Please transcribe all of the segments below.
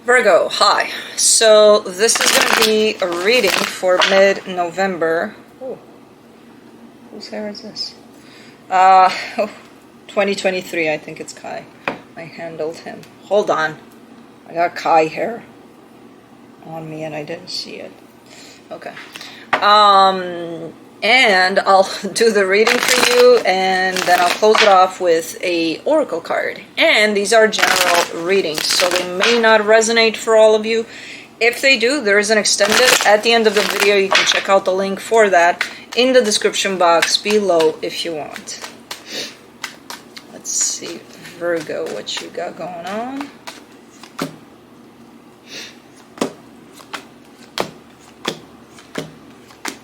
Virgo, hi. So this is going to be a reading for mid-November. Oh, whose hair is this? Oh, 2023, I think it's Kai. I handled him. Hold on. I got Kai hair on me and I didn't see it. Okay. And I'll do the reading for you, and then I'll close it off with a oracle card. And these are general readings, so they may not resonate for all of you. If they do, there is an extended at the end of the video. You can check out the link for that in the description box below if you want. Let's see, Virgo, what you got going on.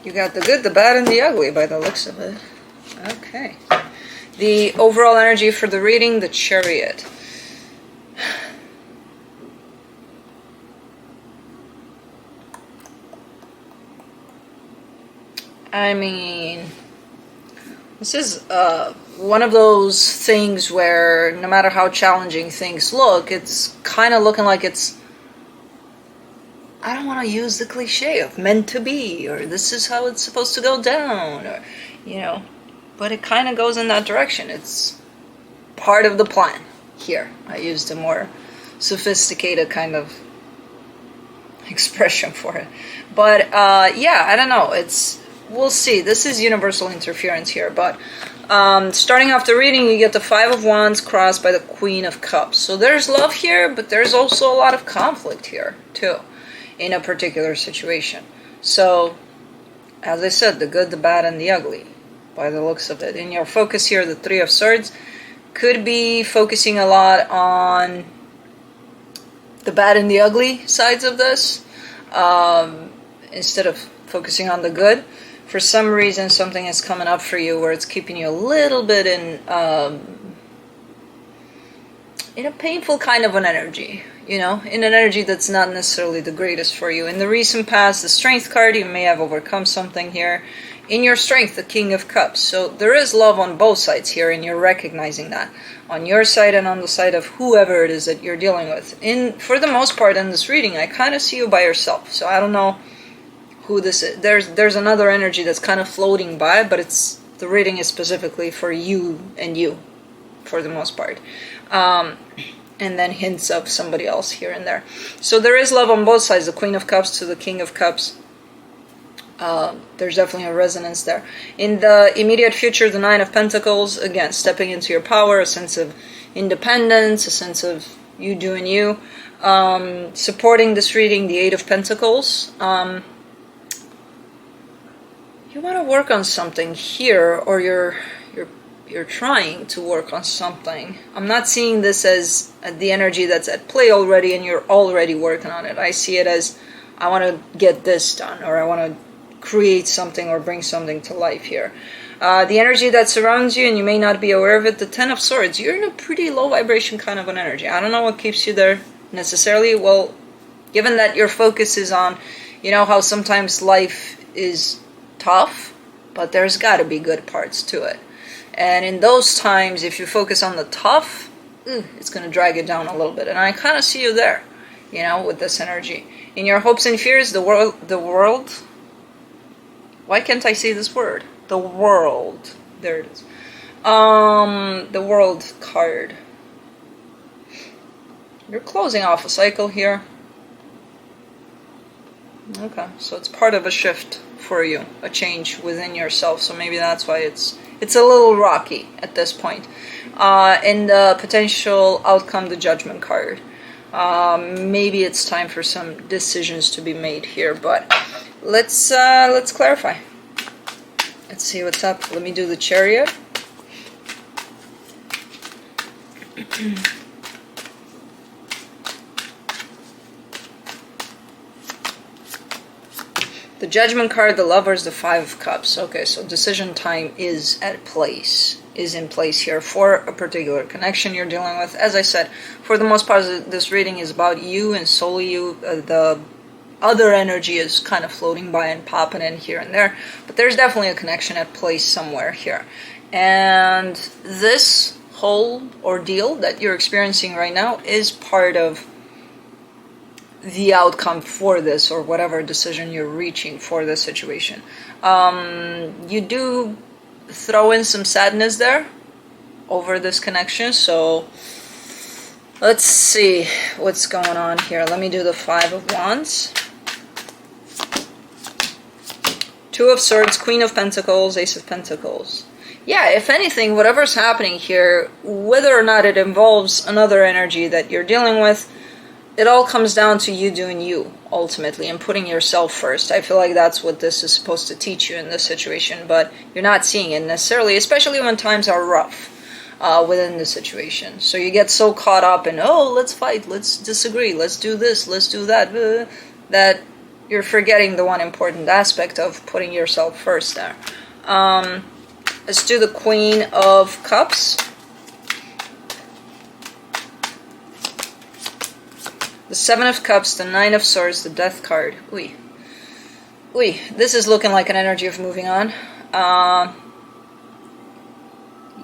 You got the good, the bad, and the ugly by the looks of it. Okay. The overall energy for the reading, the Chariot. I mean, this is one of those things where no matter how challenging things look, it's kind of looking like it's, I don't want to use the cliche of meant to be, or this is how it's supposed to go down, or, you know, but it kind of goes in that direction. It's part of the plan here. I used a more sophisticated kind of expression for it. But, yeah, I don't know. We'll see. This is universal interference here, but starting off the reading, you get the Five of Wands crossed by the Queen of Cups. So there's love here, but there's also a lot of conflict here, too, in a particular situation. So, as I said, the good, the bad, and the ugly, by the looks of it. In your focus here, the Three of Swords could be focusing a lot on the bad and the ugly sides of this, instead of focusing on the good. For some reason, something is coming up for you where it's keeping you a little bit in a painful kind of an energy, you know, in an energy that's not necessarily the greatest for you. In the recent past, the Strength card, you may have overcome something here. In your Strength, the King of Cups. So there is love on both sides here, and you're recognizing that. On your side and on the side of whoever it is that you're dealing with. For the most part in this reading, I kind of see you by yourself. So I don't know who this is. There's another energy that's kind of floating by, but the reading is specifically for you and you, for the most part. And then hints of somebody else here and there. So there is love on both sides, the Queen of Cups to the King of Cups. There's definitely a resonance there. In the immediate future, the Nine of Pentacles, again, stepping into your power, a sense of independence, a sense of you doing you. Supporting this reading, the Eight of Pentacles. You want to work on something here, or you're trying to work on something. I'm not seeing this as the energy that's at play already and you're already working on it. I see it as, I want to get this done, or I want to create something or bring something to life here. The energy that surrounds you, and you may not be aware of it, the Ten of Swords. You're in a pretty low vibration kind of an energy. I don't know what keeps you there necessarily. Well, given that your focus is on, you know how sometimes life is tough, but there's got to be good parts to it. And in those times, if you focus on the tough, it's going to drag it down a little bit. And I kind of see you there, you know, with this energy. In your hopes and fears, the world. Why can't I say this word? The world. There it is. The World card. You're closing off a cycle here. Okay, so it's part of a shift for you, a change within yourself. So maybe that's why it's a little rocky at this point. In the potential outcome, the Judgment card. Maybe it's time for some decisions to be made here, but let's clarify. Let's see what's up. Let me do the Chariot. The Judgment card, the Lovers, the Five of Cups. Okay, so decision time is in place here for a particular connection you're dealing with. As I said, for the most part, this reading is about you and solely you. The other energy is kind of floating by and popping in here and there, but there's definitely a connection at play somewhere here. And this whole ordeal that you're experiencing right now is part of the outcome for this, or whatever decision you're reaching for this situation. You do throw in some sadness there over this connection, so let's see what's going on here. Let me do the Five of Wands, Two of Swords, Queen of Pentacles, Ace of Pentacles. Yeah, if anything, whatever's happening here, whether or not it involves another energy that you're dealing with, it all comes down to you doing you, ultimately, and putting yourself first. I feel like that's what this is supposed to teach you in this situation, but you're not seeing it necessarily, especially when times are rough within the situation. So you get so caught up in, oh, let's fight, let's disagree, let's do this, let's do that, that you're forgetting the one important aspect of putting yourself first there. Let's do the Queen of Cups. The Seven of Cups, the Nine of Swords, the Death card. Ooh. Ooh, this is looking like an energy of moving on.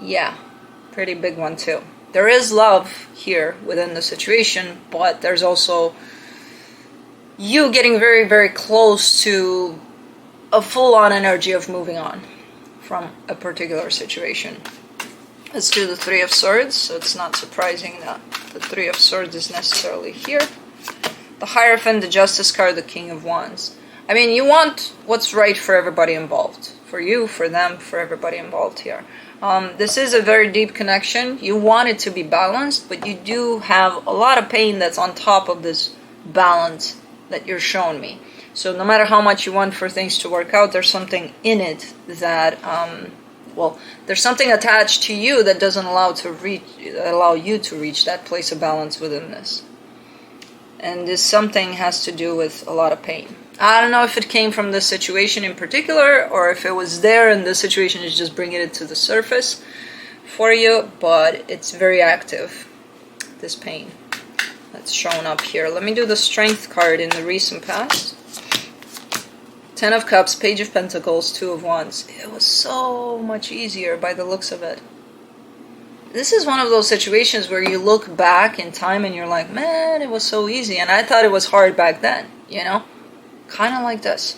Yeah, pretty big one too. There is love here within the situation, but there's also you getting very, very close to a full-on energy of moving on from a particular situation. Let's do the Three of Swords, so it's not surprising that the Three of Swords is necessarily here. The Hierophant, the Justice card, the King of Wands. I mean, you want what's right for everybody involved. For you, for them, for everybody involved here. This is a very deep connection. You want it to be balanced, but you do have a lot of pain that's on top of this balance that you're showing me. So no matter how much you want for things to work out, there's something in it that, well, there's something attached to you that doesn't allow you to reach that place of balance within this. And this something has to do with a lot of pain. I don't know if it came from this situation in particular, or if it was there and the situation is just bringing it to the surface for you, but it's very active, this pain that's shown up here. Let me do the Strength card in the recent past. Ten of Cups, Page of Pentacles, Two of Wands. It was so much easier by the looks of it. This is one of those situations where you look back in time and you're like, man, it was so easy. And I thought it was hard back then, you know? Kind of like this.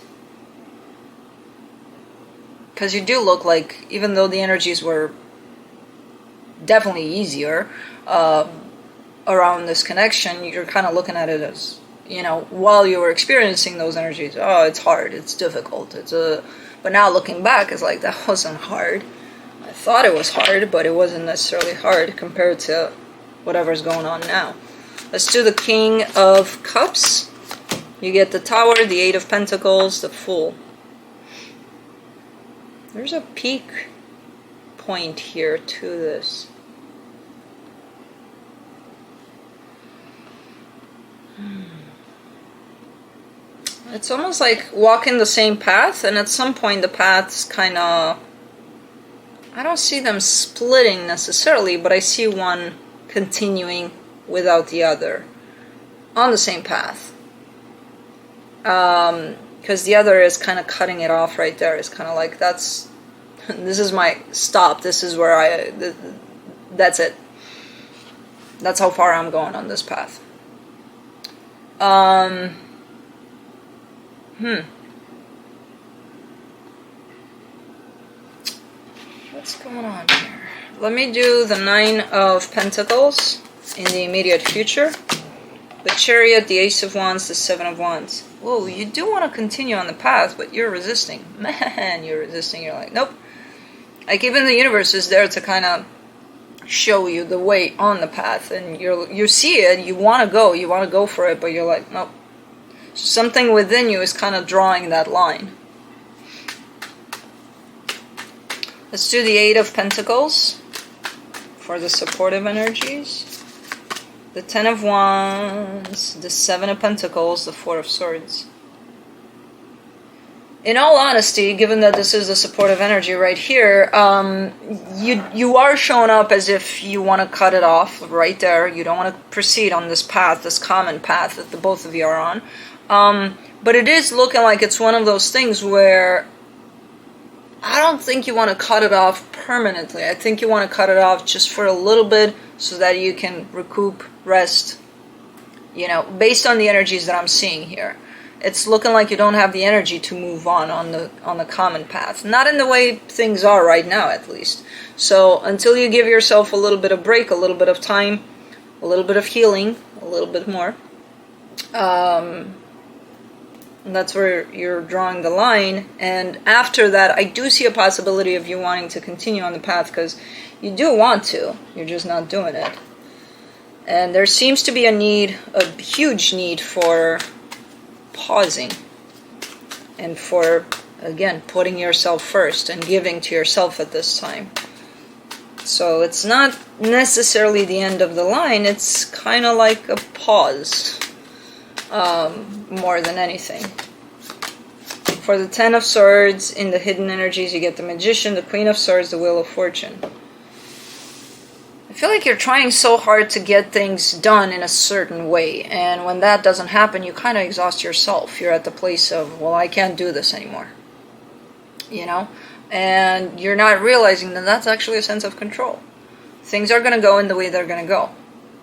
Because you do look like, even though the energies were definitely easier around this connection, you're kind of looking at it as, you know, while you were experiencing those energies, oh, it's hard, it's difficult, but now looking back, it's like, that wasn't hard. I thought it was hard, but it wasn't necessarily hard compared to whatever's going on now. Let's do the King of Cups. You get the Tower, the Eight of Pentacles, the Fool. There's a peak point here to this. It's almost like walking the same path, and at some point the paths kind of, I don't see them splitting necessarily, but I see one continuing without the other on the same path. Because the other is kind of cutting it off right there. It's kind of like, this is my stop. This is where that's it. That's how far I'm going on this path. What's going on here? Let me do the Nine of Pentacles in the immediate future. The Chariot, the Ace of Wands, the Seven of Wands. Whoa, you do want to continue on the path, but you're resisting. Man, you're resisting. You're like, nope. Like, even the universe is there to kind of show you the way on the path, and you see it, you want to go for it, but you're like, nope. So something within you is kind of drawing that line. Let's do the Eight of Pentacles for the supportive energies. The Ten of Wands, the Seven of Pentacles, the Four of Swords. In all honesty, given that this is a supportive energy right here, you are showing up as if you want to cut it off right there. You don't want to proceed on this path, this common path that the both of you are on. But it is looking like it's one of those things where I don't think you want to cut it off permanently. I think you want to cut it off just for a little bit so that you can recoup, rest, you know, based on the energies that I'm seeing here. It's looking like you don't have the energy to move on the common path. Not in the way things are right now, at least. So until you give yourself a little bit of break, a little bit of time, a little bit of healing, a little bit more, that's where you're drawing the line. And after that, I do see a possibility of you wanting to continue on the path, because you do want to, you're just not doing it. And there seems to be a huge need for pausing and for, again, putting yourself first and giving to yourself at this time. So it's not necessarily the end of the line, it's kind of like a pause, more than anything. For the Ten of Swords, in the hidden energies, you get the Magician, the Queen of Swords, the Wheel of Fortune. I feel like you're trying so hard to get things done in a certain way, and when that doesn't happen, you kind of exhaust yourself. You're at the place of, well, I can't do this anymore, you know? And you're not realizing that that's actually a sense of control. Things are going to go in the way they're going to go.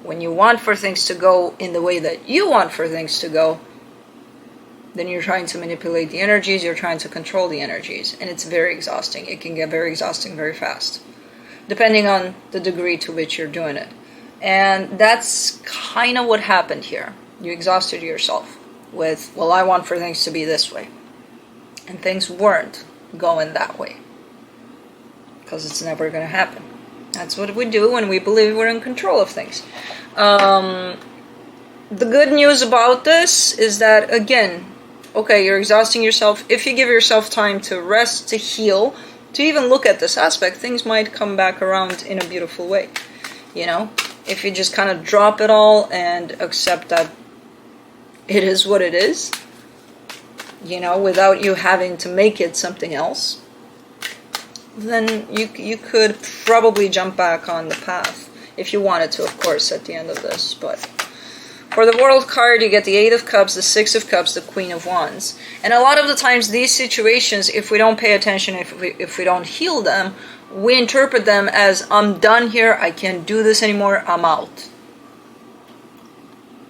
When you want for things to go in the way that you want for things to go, then you're trying to manipulate the energies, you're trying to control the energies, and it's very exhausting. It can get very exhausting very fast, depending on the degree to which you're doing it. And that's kind of what happened here. You exhausted yourself with, well, I want for things to be this way. And things weren't going that way, because it's never going to happen. That's what we do when we believe we're in control of things. The good news about this is that, again, okay, you're exhausting yourself. If you give yourself time to rest, to heal, to even look at this aspect, things might come back around in a beautiful way. You know, if you just kind of drop it all and accept that it is what it is, you know, without you having to make it something else, then you could probably jump back on the path, if you wanted to, of course, at the end of this. But for the World card, you get the Eight of Cups, the Six of Cups, the Queen of Wands. And a lot of the times, these situations, if we don't pay attention, if we don't heal them, we interpret them as, I'm done here, I can't do this anymore, I'm out.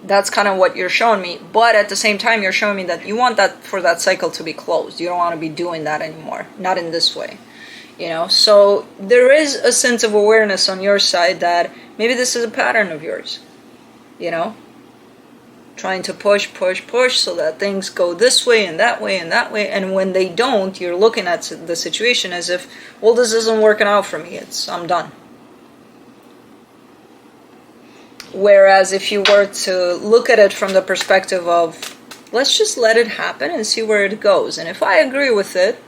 That's kind of what you're showing me. But at the same time, you're showing me that you want that for that cycle to be closed. You don't want to be doing that anymore. Not in this way. You know, so there is a sense of awareness on your side that maybe this is a pattern of yours. You know, trying to push so that things go this way and that way and that way. And when they don't, you're looking at the situation as if, well, this isn't working out for me. I'm done. Whereas if you were to look at it from the perspective of, let's just let it happen and see where it goes. And if I agree with it,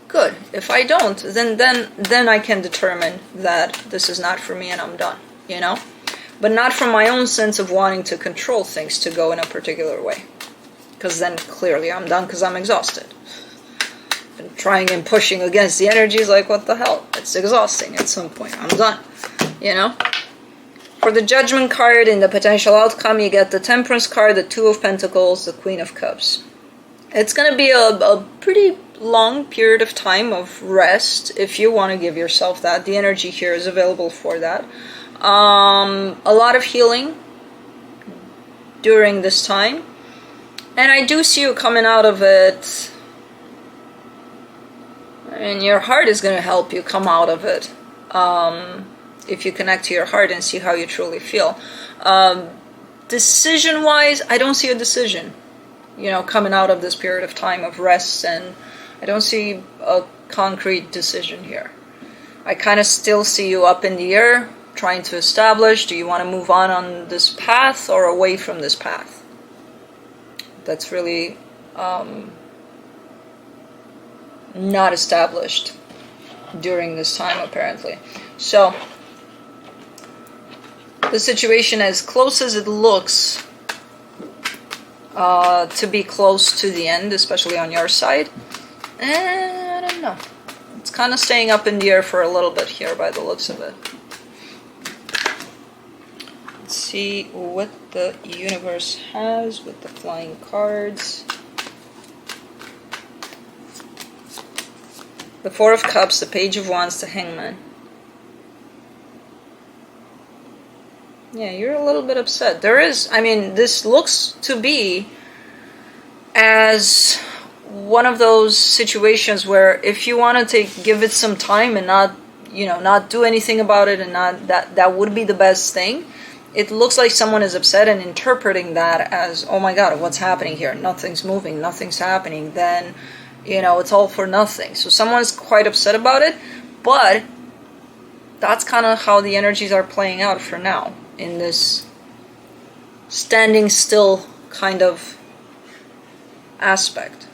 good. If I don't, then I can determine that this is not for me and I'm done, you know? But not from my own sense of wanting to control things to go in a particular way. Because then clearly I'm done because I'm exhausted. And trying and pushing against the energy is like, what the hell? It's exhausting at some point. I'm done, you know? For the Judgment card, in the potential outcome, you get the Temperance card, the Two of Pentacles, the Queen of Cups. It's going to be a pretty long period of time of rest, if you want to give yourself that. The energy here is available for that. A lot of healing during this time. And I do see you coming out of it. And your heart is going to help you come out of it. If you connect to your heart and see how you truly feel. Decision-wise, I don't see a decision, you know, coming out of this period of time of rest, and I don't see a concrete decision here. I kind of still see you up in the air, trying to establish, do you want to move on this path or away from this path? That's really not established during this time, apparently. So, the situation, as close as it looks to be close to the end, especially on your side, I don't know. It's kind of staying up in the air for a little bit here by the looks of it. Let's see what the universe has with the flying cards. The Four of Cups, the Page of Wands, the Hangman. Yeah, you're a little bit upset. There is, I mean, this looks to be as one of those situations where if you want to give it some time and not, not do anything about it, and not that would be the best thing. It looks like someone is upset and interpreting that as, oh my god, what's happening here? Nothing's moving, nothing's happening. Then, it's all for nothing. So someone's quite upset about it, but that's kind of how the energies are playing out for now in this standing still kind of aspect.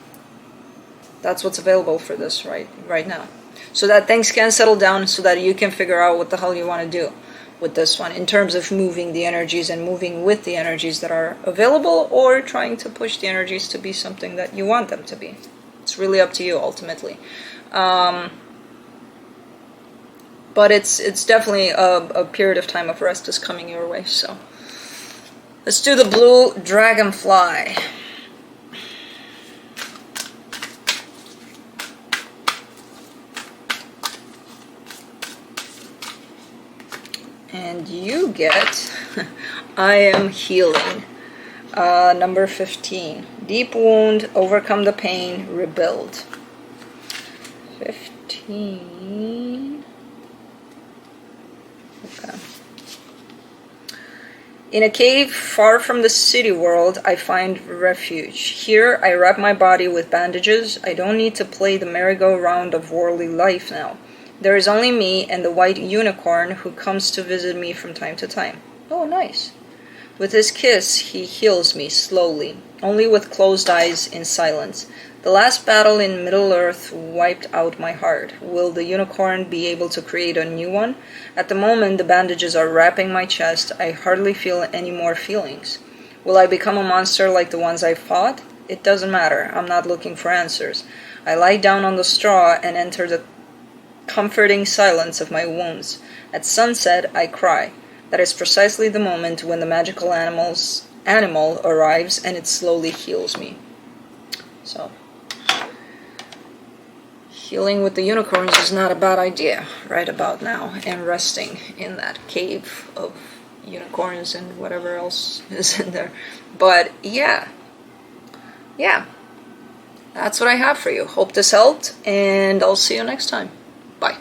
That's what's available for this right now. So that things can settle down, so that you can figure out what the hell you want to do with this one in terms of moving the energies and moving with the energies that are available, or trying to push the energies to be something that you want them to be. It's really up to you ultimately. But it's definitely a period of time of rest is coming your way. So let's do the blue dragonfly. And you get I am healing. Number 15. Deep wound, overcome the pain, rebuild. 15. Okay. In a cave far from the city world, I find refuge. Here, I wrap my body with bandages. I don't need to play the merry-go-round of worldly life now. There is only me and the white unicorn who comes to visit me from time to time. Oh, nice. With his kiss, he heals me slowly, only with closed eyes in silence. The last battle in Middle-earth wiped out my heart. Will the unicorn be able to create a new one? At the moment, the bandages are wrapping my chest. I hardly feel any more feelings. Will I become a monster like the ones I fought? It doesn't matter. I'm not looking for answers. I lie down on the straw and enter the comforting silence of my wounds. At sunset, I cry. That is precisely the moment when the magical animal arrives, and it slowly heals me. So, healing with the unicorns is not a bad idea right about now, and resting in that cave of unicorns and whatever else is in there. But yeah, that's what I have for you. Hope this helped, and I'll see you next time. Bye.